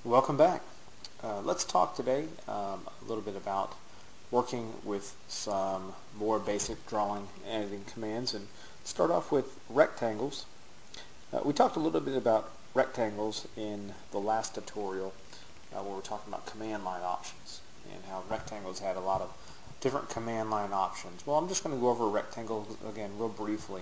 Welcome back. Let's talk today a little bit about working with some more basic drawing and editing commands, and start off with rectangles. We talked a little bit about rectangles in the last tutorial where we were talking about command line options and how rectangles had a lot of different command line options. Well, I'm just going to go over rectangles again real briefly.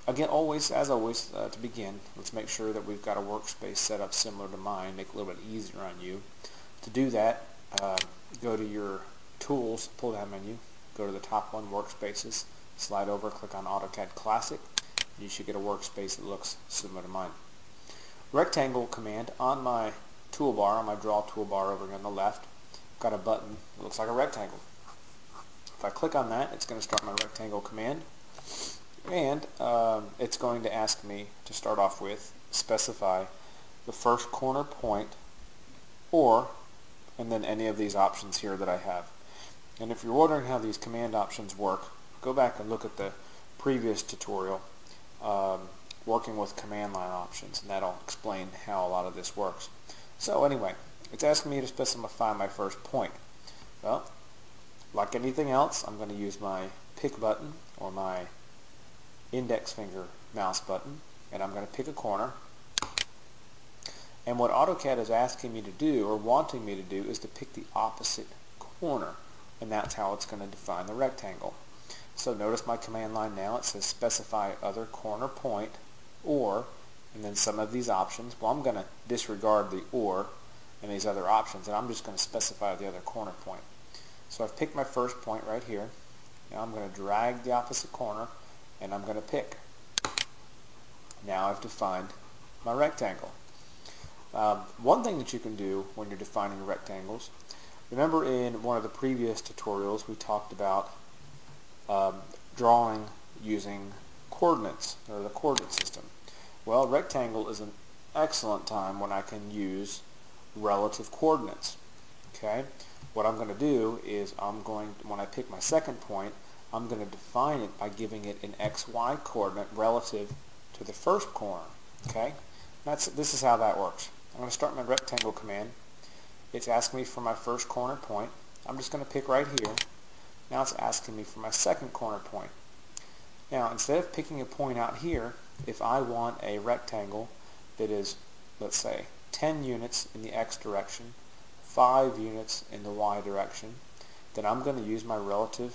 Again, as always, to begin, let's make sure that we've got a workspace set up similar to mine, make it a little bit easier on you. To do that, go to your Tools pull-down menu, go to the top one, Workspaces, slide over, click on Autocad Classic, and you should get a workspace that looks similar to mine. Rectangle command on my toolbar, on my Draw toolbar over here on the left, got a button that looks like a rectangle. If I click on that, it's going to start my rectangle command. And it's going to ask me to start off with specify the first corner point and then any of these options here that I have. And if you're wondering how these command options work, go back and look at the previous tutorial working with command line options, and that'll explain how a lot of this works. So anyway, it's asking me to specify my first point. Well, like anything else, I'm going to use my pick button or my index finger mouse button, and I'm going to pick a corner. And what Autocad is asking me to do, or wanting me to do, is to pick the opposite corner, and that's how it's going to define the rectangle. So notice my command line now, it says specify other corner point and then some of these options. Well, I'm going to disregard the or and these other options, and I'm just going to specify the other corner point. So I've picked my first point right here. Now I'm going to drag the opposite corner, and I'm going to pick. Now I've defined my rectangle. One thing that you can do when you're defining rectangles, remember in one of the previous tutorials we talked about drawing using coordinates, or the coordinate system. Well, rectangle is an excellent time when I can use relative coordinates. Okay? What I'm going to do is when I pick my second point, I'm going to define it by giving it an XY coordinate relative to the first corner. Okay? This is how that works. I'm going to start my rectangle command. It's asking me for my first corner point. I'm just going to pick right here. Now it's asking me for my second corner point. Now, instead of picking a point out here, if I want a rectangle that is, let's say, 10 units in the X direction, 5 units in the Y direction, then I'm going to use my relative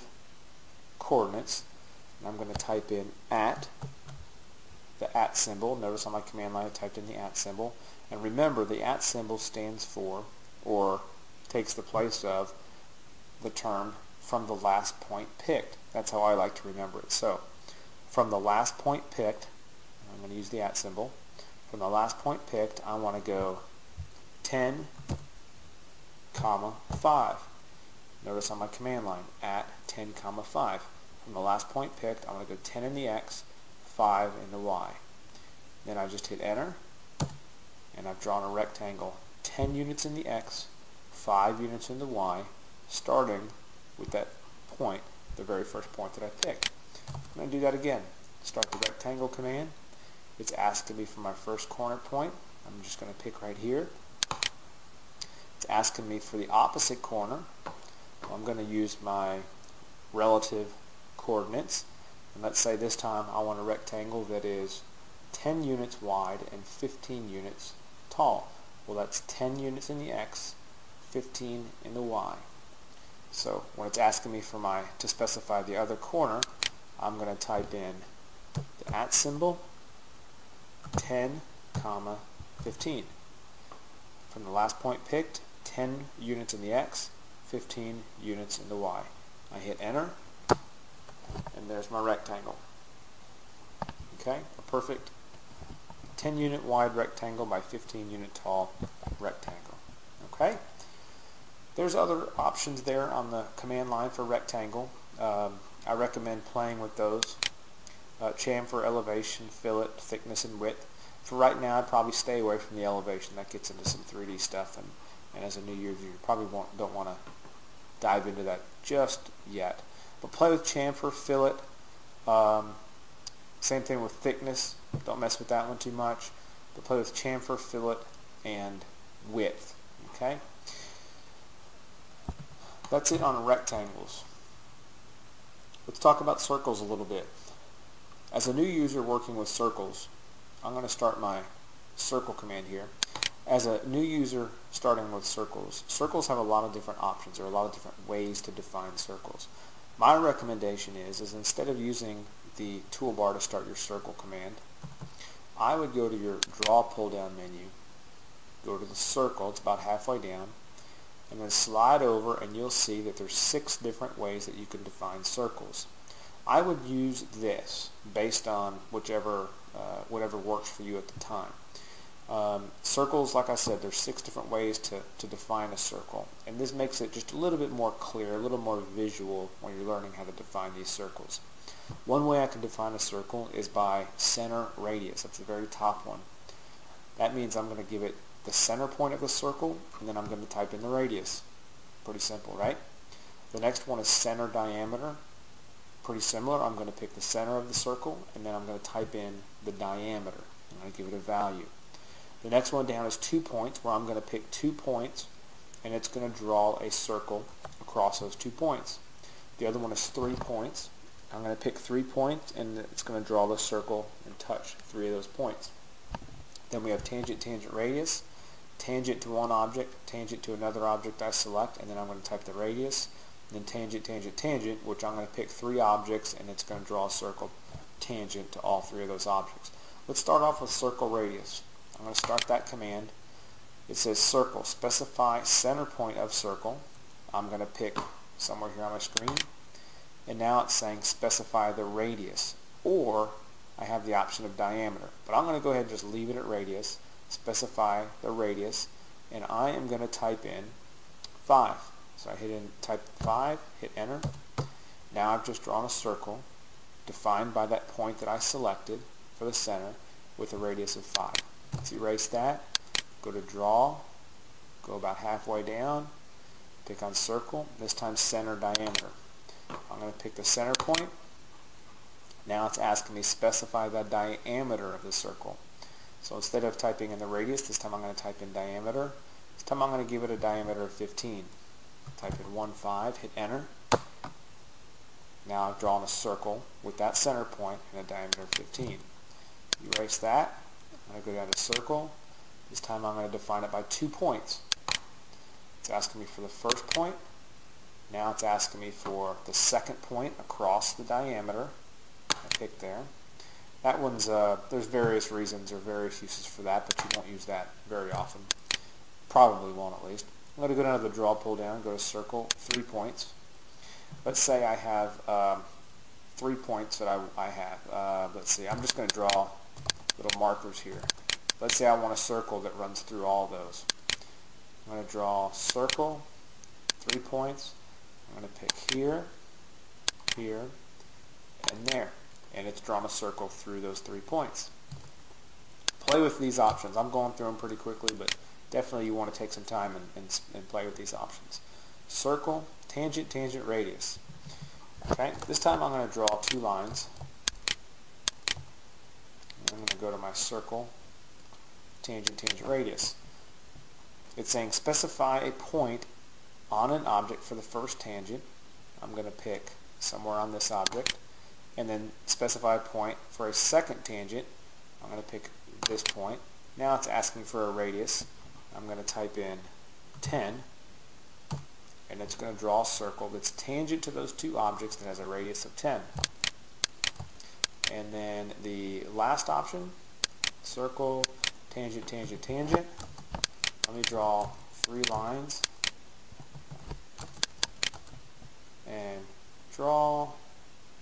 coordinates, and I'm going to type in the @ symbol. Notice on my command line I typed in the @ symbol, and remember the @ symbol stands for, or takes the place of, the term from the last point picked. That's how I like to remember it. So from the last point picked, I'm going to use the @ symbol, from the last point picked I want to go 10, 5. Notice on my command line, @ 10, 5. From the last point picked, I'm going to go 10 in the X, 5 in the Y. Then I just hit enter, and I've drawn a rectangle 10 units in the X, 5 units in the Y, starting with that point, the very first point that I picked. I'm going to do that again. Start the rectangle command. It's asking me for my first corner point. I'm just going to pick right here. It's asking me for the opposite corner. I'm going to use my relative coordinates, and let's say this time I want a rectangle that is 10 units wide and 15 units tall. Well, that's 10 units in the X, 15 in the Y. So when it's asking me to specify the other corner, I'm going to type in the @ symbol, 10, 15. From the last point picked, 10 units in the X, 15 units in the Y. I hit enter, and there's my rectangle. Okay, a perfect 10 unit wide rectangle by 15 unit tall rectangle. Okay, there's other options there on the command line for rectangle. I recommend playing with those. Chamfer, elevation, fillet, thickness, and width. For right now, I'd probably stay away from the elevation. That gets into some 3D stuff, and as a new user, you probably don't want to dive into that just yet. But play with chamfer, fillet. Same thing with thickness. Don't mess with that one too much. But play with chamfer, fillet, and width. Okay? That's it on rectangles. Let's talk about circles a little bit. As a new user working with circles, I'm going to start my circle command here. As a new user starting with circles, circles have a lot of different options. There are a lot of different ways to define circles. My recommendation is instead of using the toolbar to start your circle command, I would go to your draw pull down menu, go to the circle, it's about halfway down, and then slide over and you'll see that there's 6 different ways that you can define circles. I would use this based on whatever works for you at the time. Circles, like I said, there's 6 different ways to define a circle, and this makes it just a little bit more clear, a little more visual when you're learning how to define these circles. One way I can define a circle is by center radius. That's the very top one. That means I'm going to give it the center point of the circle, and then I'm going to type in the radius. Pretty simple, right? The next one is center diameter. Pretty similar. I'm going to pick the center of the circle, and then I'm going to type in the diameter. I'm going to give it a value. The next one down is 2 points, where I'm going to pick 2 points, and it's going to draw a circle across those 2 points. The other one is 3 points. I'm going to pick 3 points, and it's going to draw the circle and touch 3 of those points. Then we have tangent, tangent, radius, tangent to one object, tangent to another object I select, and then I'm going to type the radius, and then tangent, tangent, tangent, which I'm going to pick 3 objects, and it's going to draw a circle tangent to all 3 of those objects. Let's start off with circle radius. I'm going to start that command. It says circle, specify center point of circle. I'm going to pick somewhere here on my screen, and now it's saying specify the radius, or I have the option of diameter, but I'm going to go ahead and just leave it at radius, specify the radius, and I am going to type in 5. So I type 5, hit enter. Now I've just drawn a circle defined by that point that I selected for the center with a radius of 5. Let's erase that, go to draw, go about halfway down, pick on circle, this time center diameter. I'm going to pick the center point. Now it's asking me specify the diameter of the circle. So instead of typing in the radius, this time I'm going to type in diameter. This time I'm going to give it a diameter of 15. Type in 15, hit enter. Now I've drawn a circle with that center point and a diameter of 15. Erase that. I'm going to go down to circle. This time I'm going to define it by 2 points. It's asking me for the first point. Now it's asking me for the second point across the diameter. I picked there. That one's, there's various reasons or various uses for that, but you won't use that very often. Probably won't, at least. I'm going to go down to the draw pull down, go to circle, 3 points. Let's say I have 3 points that I have. Let's see, I'm just going to draw little markers here. Let's say I want a circle that runs through all those. I'm going to draw circle, 3 points. I'm going to pick here, here, and there. And it's drawn a circle through those 3 points. Play with these options. I'm going through them pretty quickly, but definitely you want to take some time and play with these options. Circle, tangent, tangent, radius. Okay, this time I'm going to draw 2 lines. I'm going to go to my circle, tangent, tangent, radius. It's saying specify a point on an object for the first tangent. I'm going to pick somewhere on this object, and then specify a point for a second tangent. I'm going to pick this point. Now it's asking for a radius. I'm going to type in 10, and it's going to draw a circle that's tangent to those 2 objects that has a radius of 10. And then the last option, circle, tangent, tangent, tangent. Let me draw 3 lines, and draw,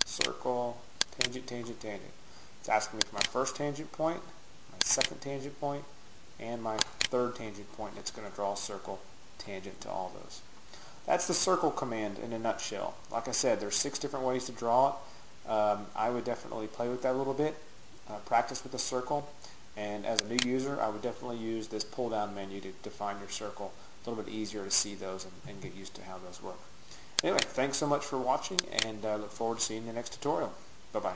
circle, tangent, tangent, tangent. It's asking me for my first tangent point, my second tangent point, and my third tangent point, and it's going to draw a circle tangent to all those. That's the circle command in a nutshell. Like I said, there's 6 different ways to draw it. I would definitely play with that a little bit, practice with the circle, and as a new user, I would definitely use this pull-down menu to define your circle. A little bit easier to see those and get used to how those work. Anyway, thanks so much for watching, and I look forward to seeing you in the next tutorial. Bye-bye.